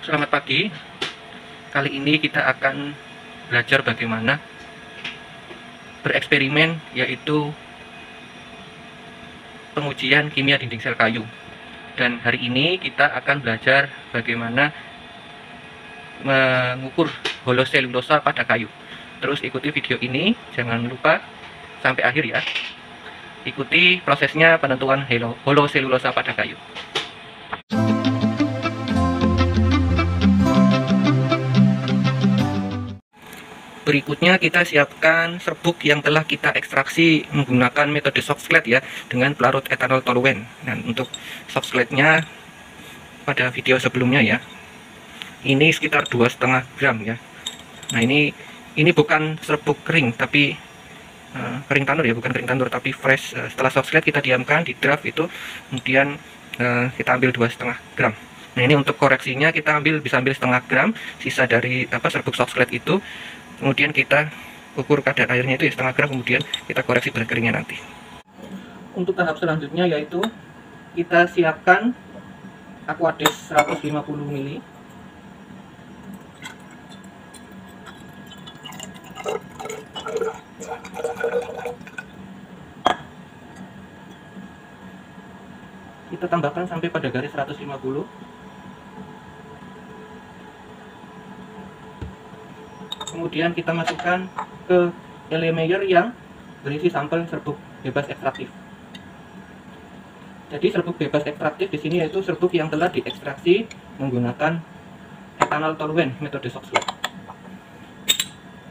Selamat pagi. Kali ini kita akan belajar bagaimana bereksperimen, yaitu pengujian kimia dinding sel kayu. Dan hari ini kita akan belajar bagaimana mengukur holoselulosa pada kayu. Terus ikuti video ini, jangan lupa sampai akhir ya. Ikuti prosesnya penentuan holoselulosa pada kayu. Berikutnya kita siapkan serbuk yang telah kita ekstraksi menggunakan metode Softslate ya, dengan pelarut etanol toluen. Dan untuk Softslate-nya pada video sebelumnya ya, ini sekitar 2,5 gram ya. Nah ini bukan serbuk kering, tapi kering tandur ya, bukan kering tandur tapi fresh. Setelah Softslate kita diamkan di draft itu, kemudian kita ambil 2,5 gram. Nah ini untuk koreksinya kita bisa ambil setengah gram sisa dari serbuk Softslate itu. Kemudian kita ukur kadar airnya itu ya, setengah gram, kemudian kita koreksi berat keringnya nanti. Untuk tahap selanjutnya yaitu kita siapkan Aquades 150 ml. Kita tambahkan sampai pada garis 150. Kemudian kita masukkan ke Erlenmeyer yang berisi sampel serbuk bebas ekstraktif. Jadi serbuk bebas ekstraktif di sini yaitu serbuk yang telah diekstraksi menggunakan etanol toluen metode Softslate.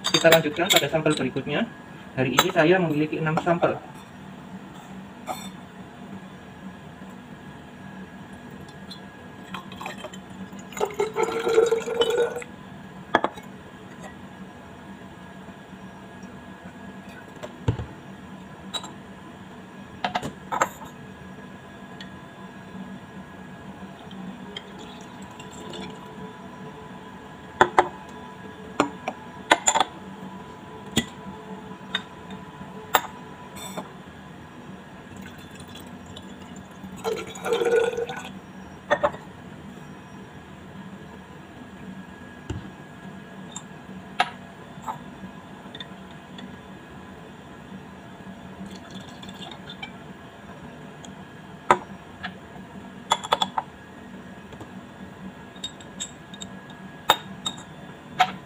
Kita lanjutkan pada sampel berikutnya. Hari ini saya memiliki 6 sampel.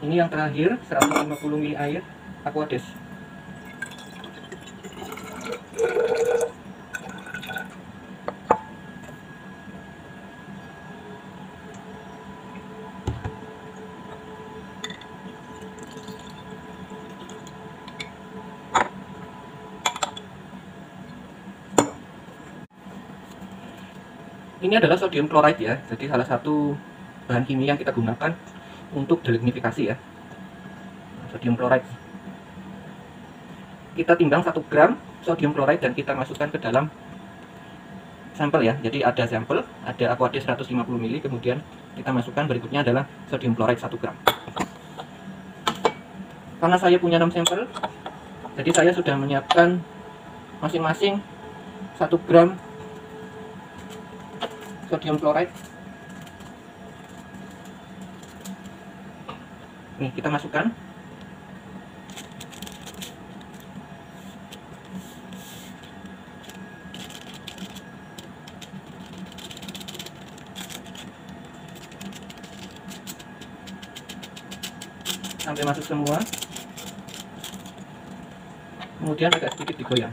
Ini yang terakhir 150 ml air Aquades. Ini adalah sodium chloride ya, jadi salah satu bahan kimia yang kita gunakan untuk delignifikasi ya, sodium chloride. Kita timbang 1 gram sodium chloride dan kita masukkan ke dalam sampel ya. Jadi ada sampel, ada Aquades 150 ml, kemudian kita masukkan berikutnya adalah sodium chloride 1 gram. Karena saya punya 6 sampel, jadi saya sudah menyiapkan masing-masing 1 gram sodium chloride. Nih, kita masukkan. Sampai masuk semua. Kemudian agak sedikit digoyang.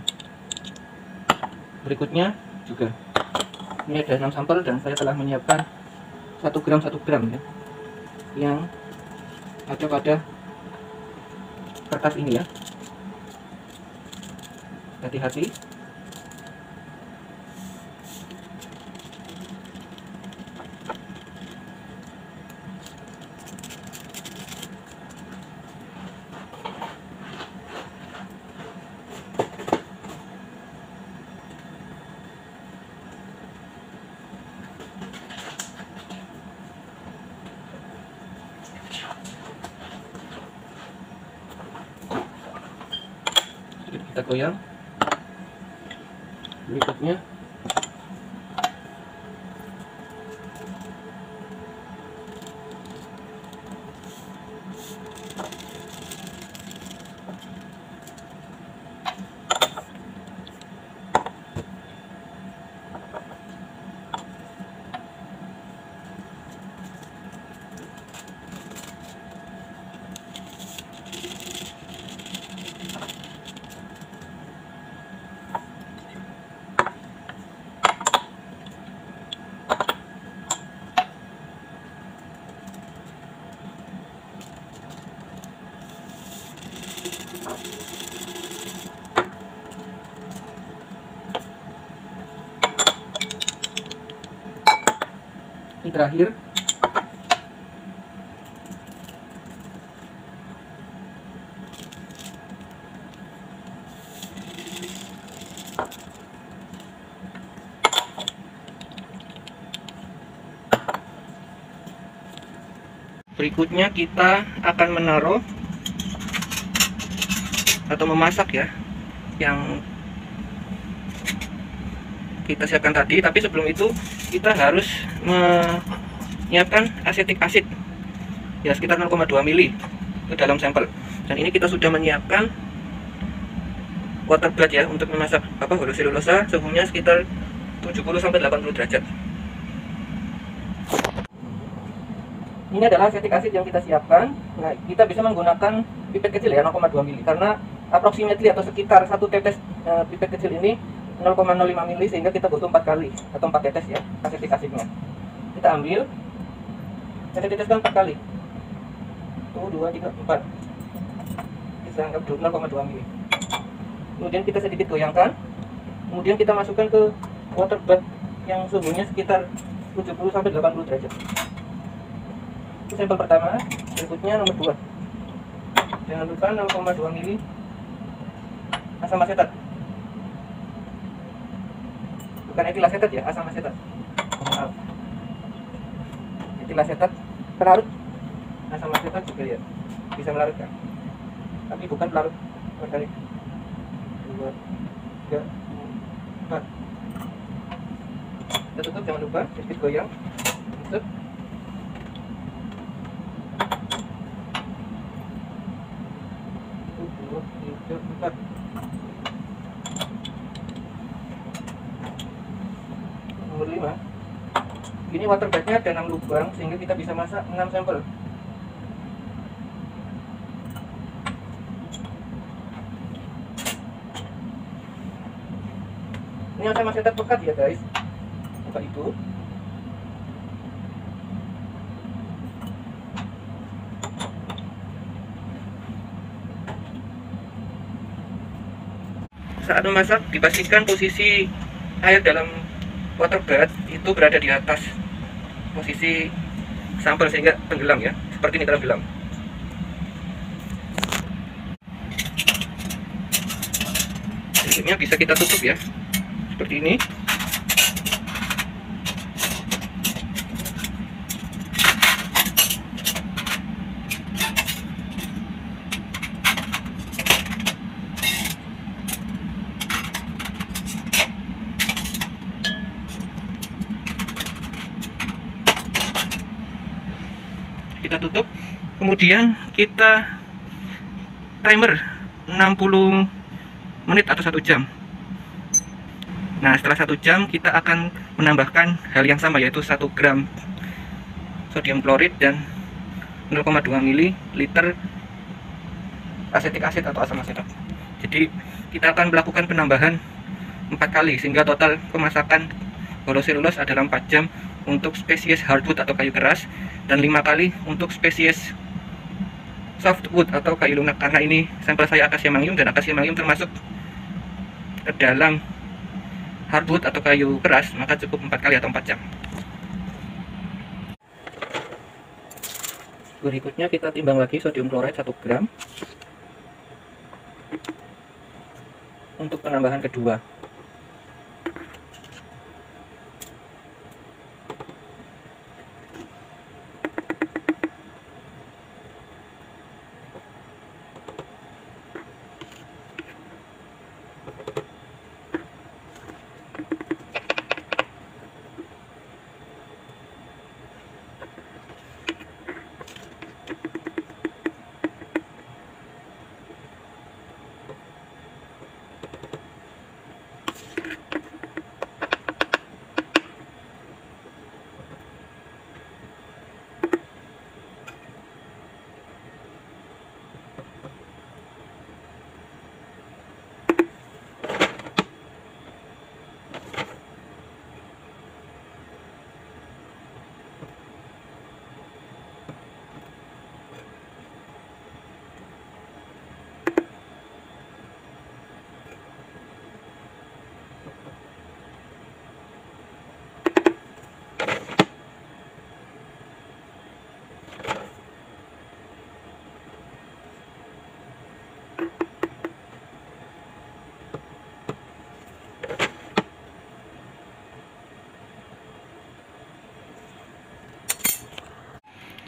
Berikutnya juga. Ini ada 6 sampel dan saya telah menyiapkan 1 gram ya, yang ada pada kertas ini ya. Hati-hati. Kita goyang. Berikutnya Ini terakhir. Berikutnya kita akan menaruh atau memasak ya yang kita siapkan tadi, tapi sebelum itu kita harus menyiapkan asetik asid ya sekitar 0,2 mili ke dalam sampel. Dan ini kita sudah menyiapkan water bath ya untuk memasak holoselulosa, suhunya sekitar 70-80 derajat. Ini adalah asetik asid yang kita siapkan. Nah, kita bisa menggunakan pipet kecil ya 0,2 mili karena approximately atau sekitar satu tetes pipet kecil ini 0,05 mili, sehingga kita butuh 4 kali atau 4 tetes ya asetik asidnya. Kita ambil, kita teteskan 4 kali. 1, 2, 3, 4. Kita anggap 0,2 mili. Kemudian kita sedikit goyangkan. Kemudian kita masukkan ke water bath yang suhunya sekitar 70-80 derajat. Itu sampel pertama. Berikutnya nomor 2. Jangan lupa 0,2 mili asam asetat. Bukan etil asetat ya, asam asetat. Maaf. Etil asetat pelarut. Asam asetat juga ya bisa melarutkan, tapi bukan pelarut organik. 2, 3, 4. Kita tutup, jangan lupa sedikit goyang. Tutup. Nomor 5. Ini water bathnya ada 6 lubang sehingga kita bisa masak 6 sampel. Ini asam asetat pekat ya guys, bukan itu. Saat memasak, dipastikan posisi air dalam water bath itu berada di atas posisi sampel sehingga tenggelam ya, seperti ini tenggelam. Berikutnya bisa kita tutup ya, seperti ini. Kita tutup, kemudian kita timer 60 menit atau 1 jam. Nah, setelah 1 jam kita akan menambahkan hal yang sama, yaitu 1 gram sodium klorid dan 0,2 ml asetik asid atau asam asetat. Jadi kita akan melakukan penambahan 4 kali sehingga total pemasakan holoselulose adalah 4 jam untuk spesies hardwood atau kayu keras dan 5 kali untuk spesies softwood atau kayu lunak. Karena ini sampel saya akasia mangium dan akasia mangium termasuk ke dalam hardwood atau kayu keras, maka cukup 4 kali atau 4 jam. Berikutnya kita timbang lagi sodium klorida 1 gram untuk penambahan kedua.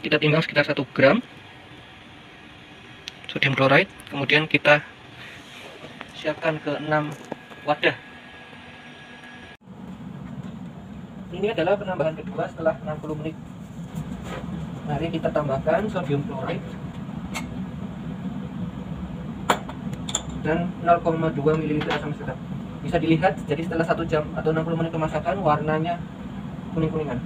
kita timbang sekitar 1 gram sodium chloride, kemudian kita siapkan ke 6 wadah. Ini adalah penambahan kedua setelah 60 menit. Mari kita tambahkan sodium chloride dan 0,2 ml asam asetat. Bisa dilihat, jadi setelah 1 jam atau 60 menit pemasakan, warnanya kuning-kuningan.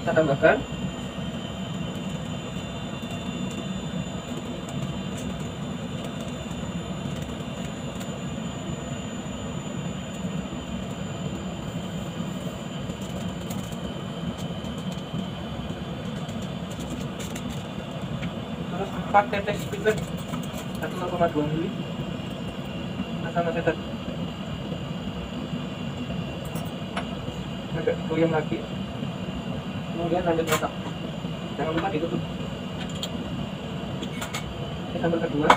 Kita tambahkan terus 4 tetes pipet atau 0,2 ml asam asetat. Agak goyang lagi, kemudian lanjut masak. Jangan lupa ditutup. Ini sambal kedua.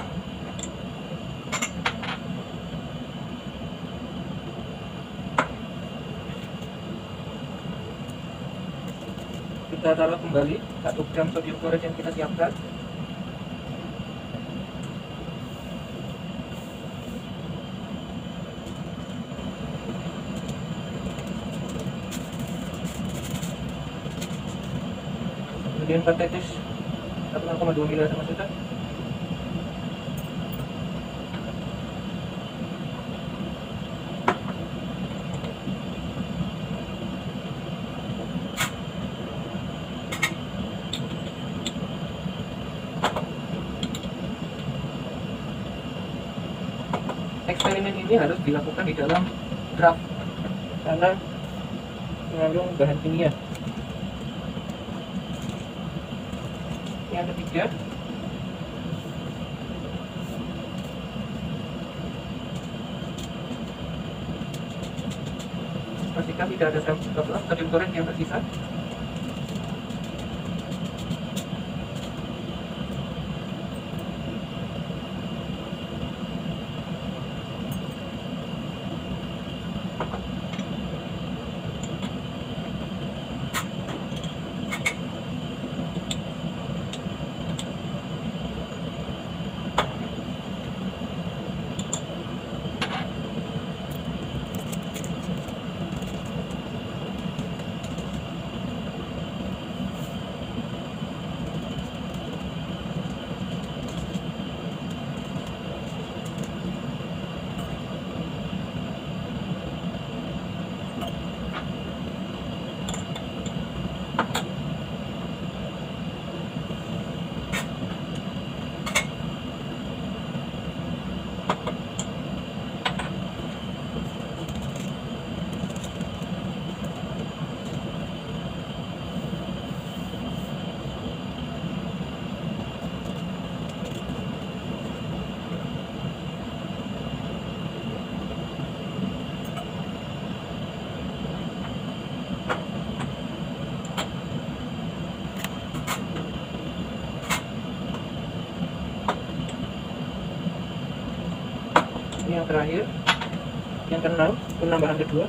Kita taruh kembali 1 gram sodium chloride yang kita siapkan. Kemudian 4 tetes atau 0,2 ml asam asetat. Eksperimen ini harus dilakukan di dalam draft karena mengandung bahan kimia. Yang ketiga, pastikan tidak ada sodium chloride yang tersisa. Ini yang terakhir, yang keenam, penambahan kedua.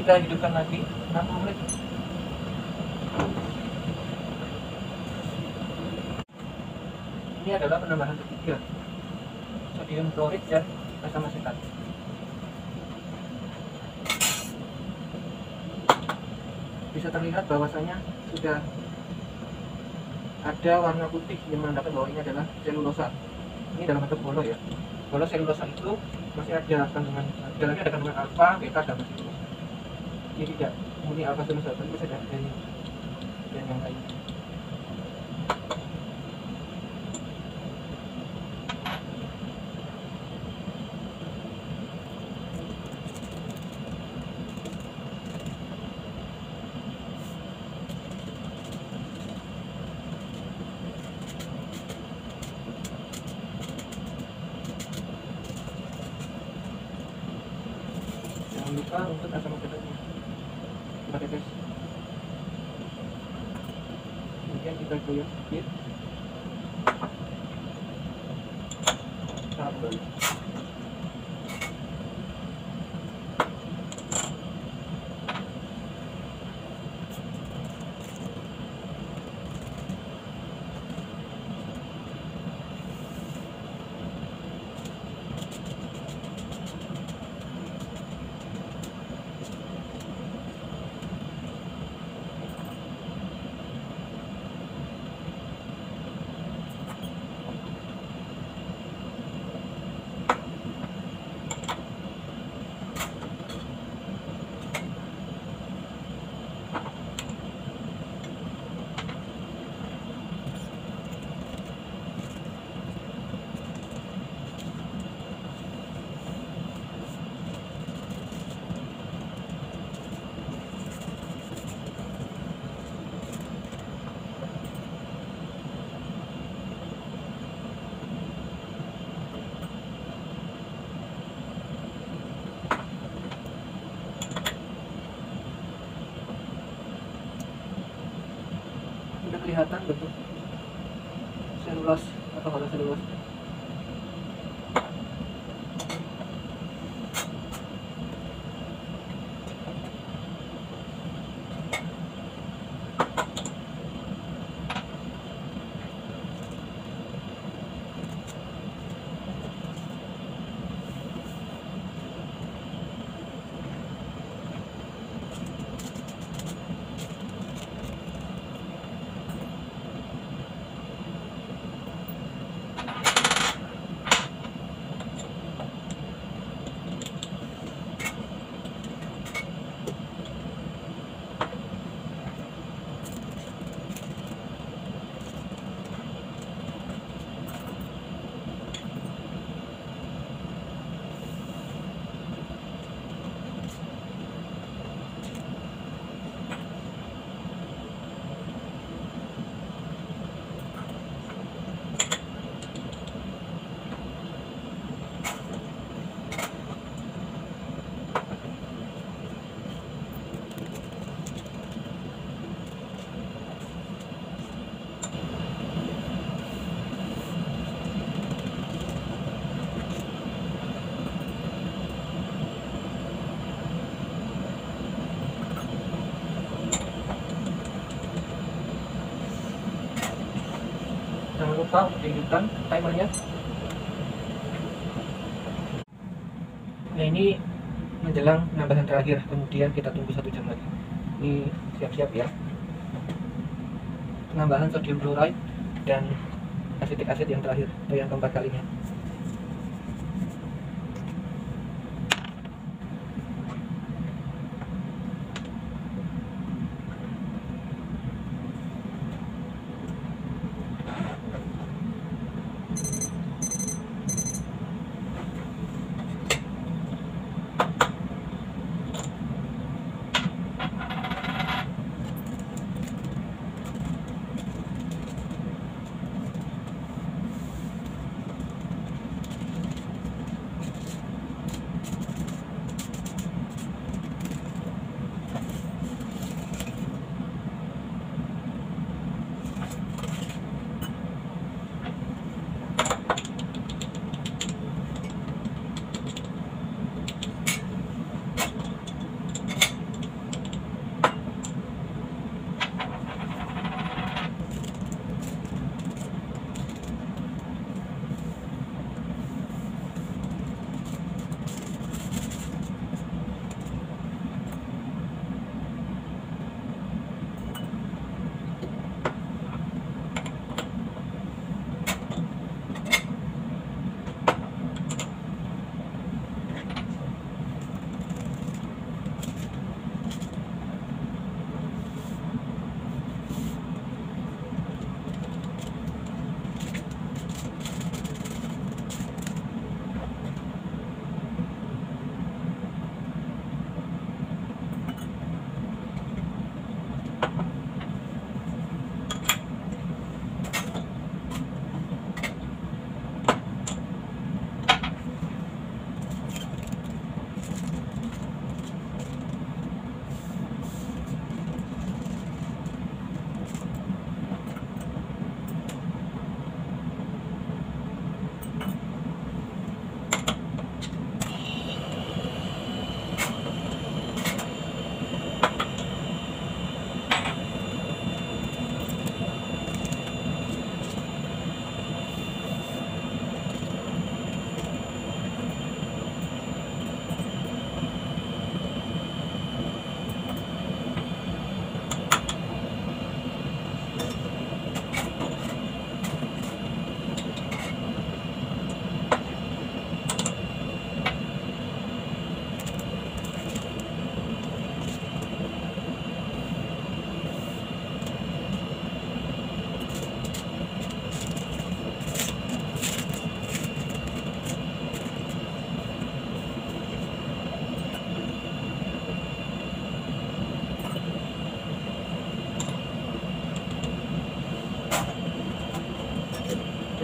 Kita hidupkan lagi 60 menit. Ini adalah penambahan ketiga, sodium chloride dan asam asetat. Bisa terlihat bahwasanya sudah ada warna putih yang menandakan bahwa ini adalah selulosa. Ini dalam bentuk bolo ya. Bolo selulosa itu masih ada kandungan, dalamnya ada kandungan alfa, beta, dan selulosa. Ini tidak. Ini apa sudah satu bisa dari dan yang lain. Jangan lupa untuk asam kedelnya kita tetes. Kemudian kita goyang sedikit sambal. Sudah kelihatan bentuk selulos atau hollow selulos. Jangan lupa untuk dihidupkan timernya. Nah, ini menjelang penambahan terakhir, kemudian kita tunggu 1 jam lagi. Ini siap-siap ya, penambahan sodium chloride dan asetik acid yang terakhir atau yang keempat kalinya.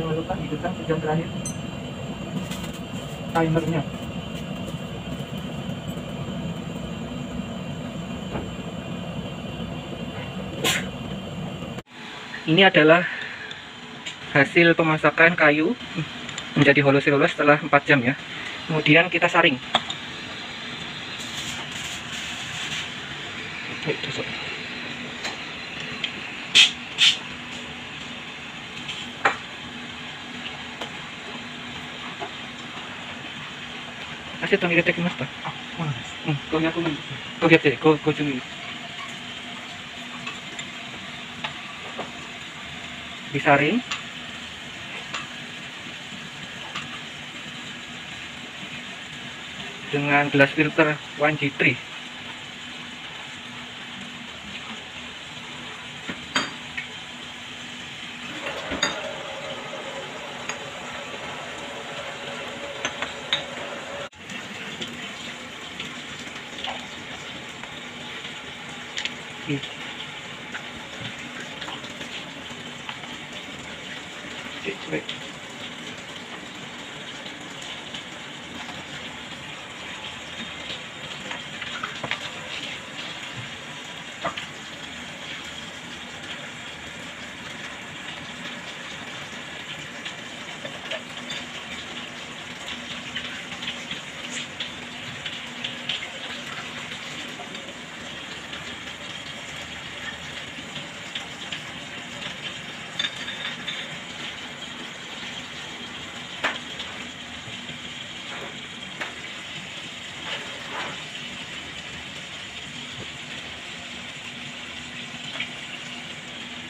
jangan lupa hidupkan sejam terakhir timernya. Ini adalah hasil pemasakan kayu menjadi holoselulose setelah 4 jam ya. Kemudian kita saring. Aseton入れてきました。500ミリ。500で50ミリ。Disaring dengan gelas filter 1G3. Baik.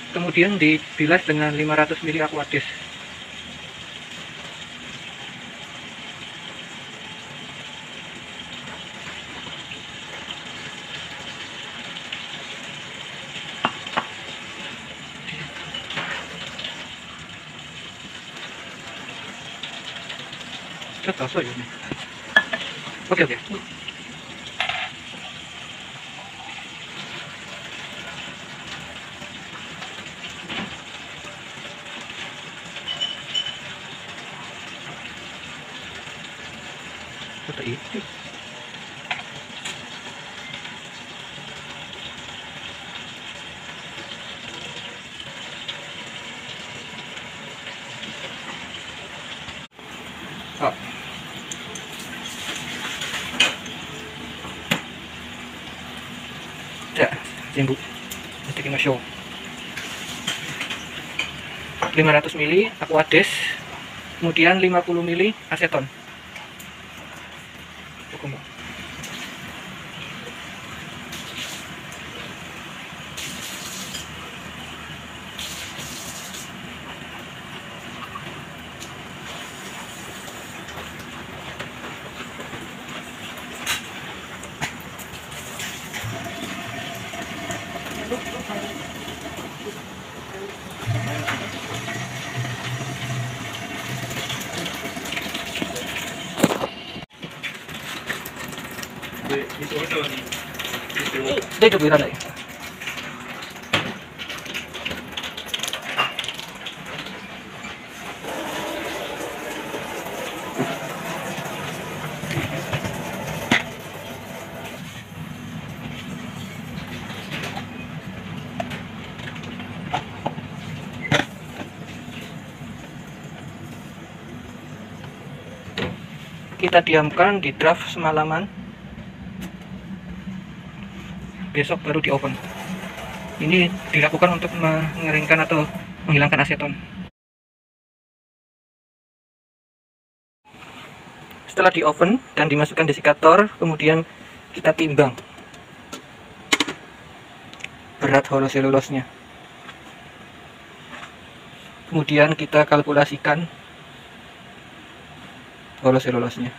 Kemudian dibilas dengan 500 ml Aquadis. Oke. Seperti itu. Oh. Ya, jembu. Kita kena show. 500 ml Aquadis, kemudian 50 ml aseton. Cukup. Đây được người ta đấy. Kita diamkan di draft semalaman, besok baru di oven. Ini dilakukan untuk mengeringkan atau menghilangkan aseton. Setelah di oven dan dimasukkan desikator, kemudian kita timbang berat holoselulosnya. Kemudian kita kalkulasikan holoselulosnya.